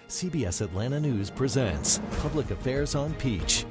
CBS Atlanta News presents Public Affairs on Peach.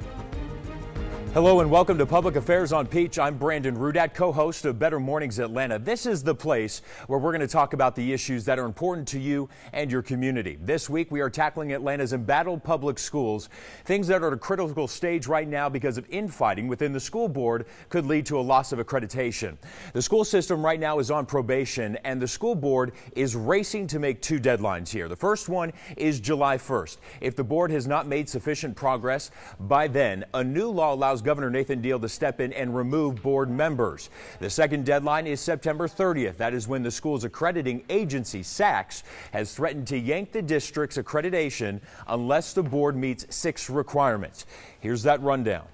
Hello and welcome to Public Affairs on Peach. I'm Brandon Rudat, co-host of Better Mornings Atlanta. This is the place where we're going to talk about the issues that are important to you and your community. This week we are tackling Atlanta's embattled public schools. Things that are at a critical stage right now because of infighting within the school board could lead to a loss of accreditation. The school system right now is on probation and the school board is racing to make two deadlines here. The first one is July 1st. If the board has not made sufficient progress by then, a new law allows Governor Nathan Deal to step in and remove board members. The second deadline is September 30th. That is when the school's accrediting agency, SACS, has threatened to yank the district's accreditation unless the board meets 6 requirements. Here's that rundown.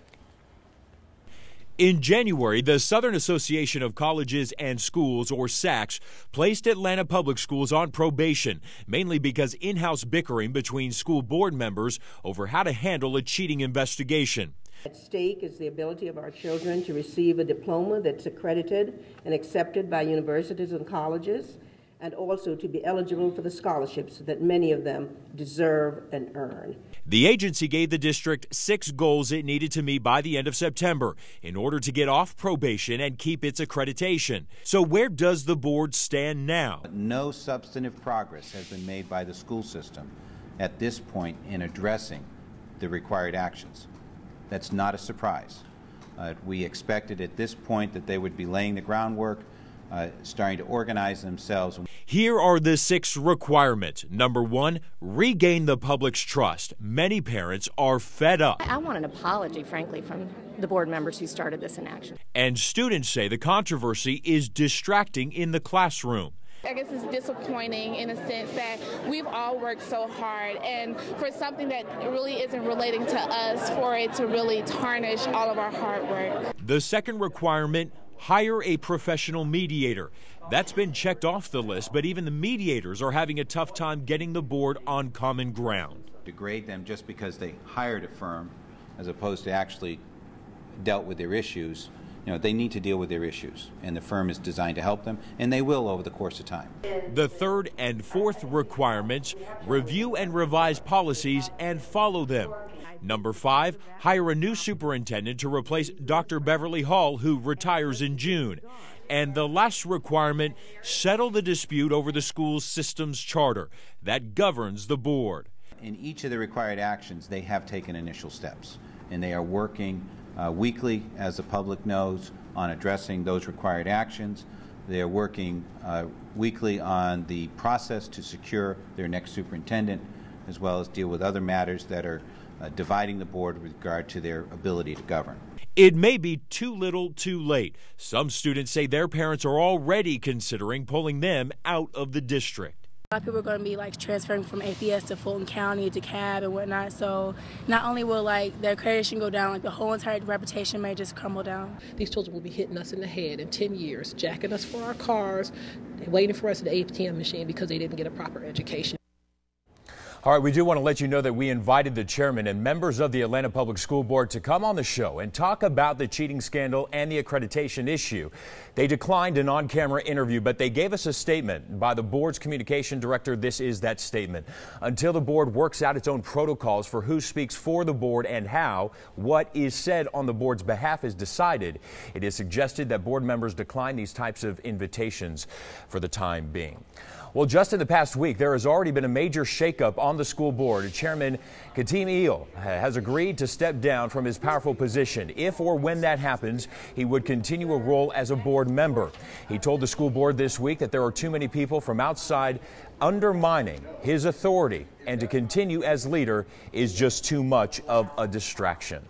In January, the Southern Association of Colleges and Schools, or SACS, placed Atlanta Public Schools on probation, mainly because in-house bickering between school board members over how to handle a cheating investigation. At stake is the ability of our children to receive a diploma that's accredited and accepted by universities and colleges, and also to be eligible for the scholarships that many of them deserve and earn. The agency gave the district 6 goals it needed to meet by the end of September in order to get off probation and keep its accreditation. So where does the board stand now? No substantive progress has been made by the school system at this point in addressing the required actions. That's not a surprise. We expected at this point that they would be laying the groundwork, starting to organize themselves. Here are the 6 requirements. Number 1, regain the public's trust. Many parents are fed up. I want an apology, frankly, from the board members who started this inaction. And students say the controversy is distracting in the classroom. I guess it's disappointing in a sense that we've all worked so hard, and for something that really isn't relating to us, for it to really tarnish all of our hard work. The second requirement, hire a professional mediator. That's been checked off the list, but even the mediators are having a tough time getting the board on common ground. Degrade them just because they hired a firm as opposed to actually dealt with their issues. You know, they need to deal with their issues, and the firm is designed to help them, and they will over the course of time. The third and fourth requirements, review and revise policies and follow them. Number 5, hire a new superintendent to replace Dr. Beverly Hall, who retires in June. And the last requirement, settle the dispute over the school system's charter that governs the board. In each of the required actions, they have taken initial steps, and they are working weekly, as the public knows, on addressing those required actions. They are working weekly on the process to secure their next superintendent, as well as deal with other matters that are dividing the board with regard to their ability to govern. It may be too little too late. Some students say their parents are already considering pulling them out of the district. A lot of people are going to be transferring from APS to Fulton County, to CAB and whatnot. So not only will their accreditation go down, the whole entire reputation may just crumble down. These children will be hitting us in the head in 10 years, jacking us for our cars, waiting for us at the ATM machine because they didn't get a proper education. All right, we do want to let you know that we invited the chairman and members of the Atlanta Public School Board to come on the show and talk about the cheating scandal and the accreditation issue. They declined an on-camera interview, but they gave us a statement by the board's communication director. This is that statement. Until the board works out its own protocols for who speaks for the board and how what is said on the board's behalf is decided, it is suggested that board members decline these types of invitations for the time being. Well, just in the past week, there has already been a major shakeup on the school board. Chairman Katim Eel has agreed to step down from his powerful position. If or when that happens, he would continue a role as a board member. He told the school board this week that there are too many people from outside undermining his authority, and to continue as leader is just too much of a distraction.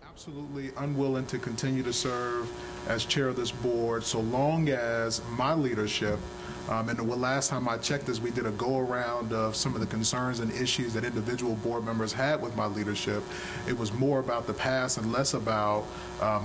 Absolutely unwilling to continue to serve as chair of this board so long as my leadership and the last time I checked this, we did a go-around of some of the concerns and issues that individual board members had with my leadership. It was more about the past and less about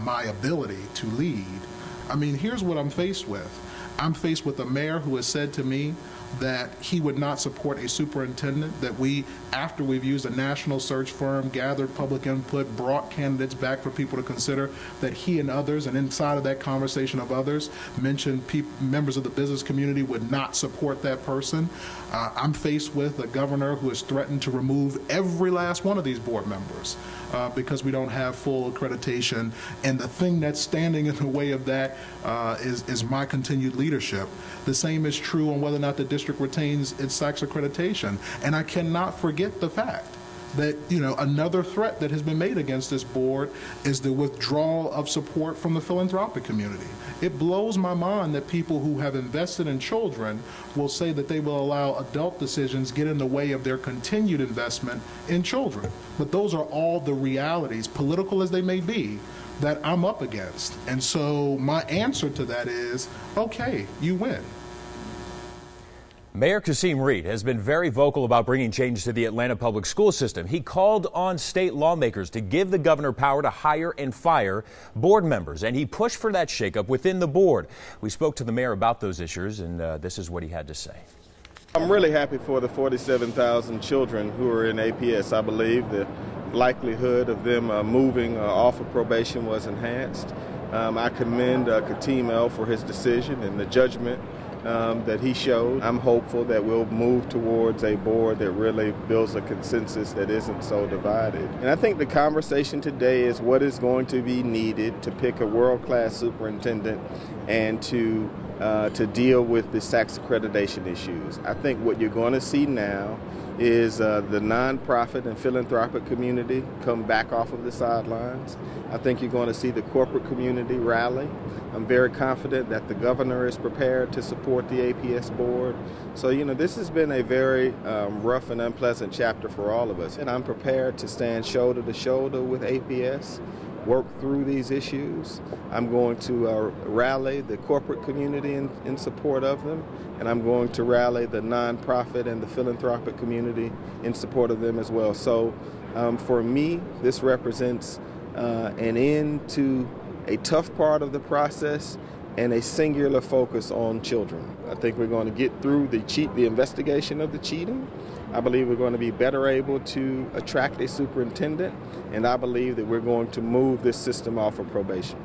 my ability to lead. I mean, here's what I'm faced with. I'm faced with a mayor who has said to me that he would not support a superintendent, that we, after we've used a national search firm, gathered public input, brought candidates back for people to consider, that he and others, and inside of that conversation of others, mentioned members of the business community would not support that person. I'm faced with a governor who has threatened to remove every last one of these board members because we don't have full accreditation. And the thing that's standing in the way of that is my continued leadership. The same is true on whether or not the district retains its SACS accreditation. And I cannot forget the fact that, another threat that has been made against this board is the withdrawal of support from the philanthropic community. It blows my mind that people who have invested in children will say that they will allow adult decisions get in the way of their continued investment in children. But those are all the realities, political as they may be, that I'm up against. And so my answer to that is, okay, you win. Mayor Kasim Reed has been very vocal about bringing change to the Atlanta public school system. He called on state lawmakers to give the governor power to hire and fire board members, and he pushed for that shakeup within the board. We spoke to the mayor about those issues, and this is what he had to say. I'm really happy for the 47,000 children who are in APS. I believe the likelihood of them moving off of probation was enhanced. I commend Katim El for his decision and the judgment that he showed. I'm hopeful that we'll move towards a board that really builds a consensus that isn't so divided. And I think the conversation today is what is going to be needed to pick a world-class superintendent and to deal with the SACS accreditation issues. I think what you're going to see now is the nonprofit and philanthropic community come back off of the sidelines. I think you're going to see the corporate community rally. I'm very confident that the governor is prepared to support the APS board. So, this has been a very rough and unpleasant chapter for all of us. And I'm prepared to stand shoulder to shoulder with APS, work through these issues. I'm going to rally the corporate community in support of them, and I'm going to rally the nonprofit and the philanthropic community in support of them as well. So for me, this represents an end to a tough part of the process and a singular focus on children. I think we're going to get through the investigation of the cheating. I believe we're going to be better able to attract a superintendent, and I believe that we're going to move this system off of probation.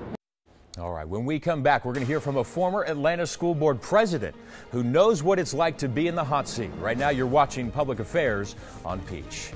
All right, when we come back, we're going to hear from a former Atlanta School Board president who knows what it's like to be in the hot seat. Right now, you're watching Public Affairs on Peach.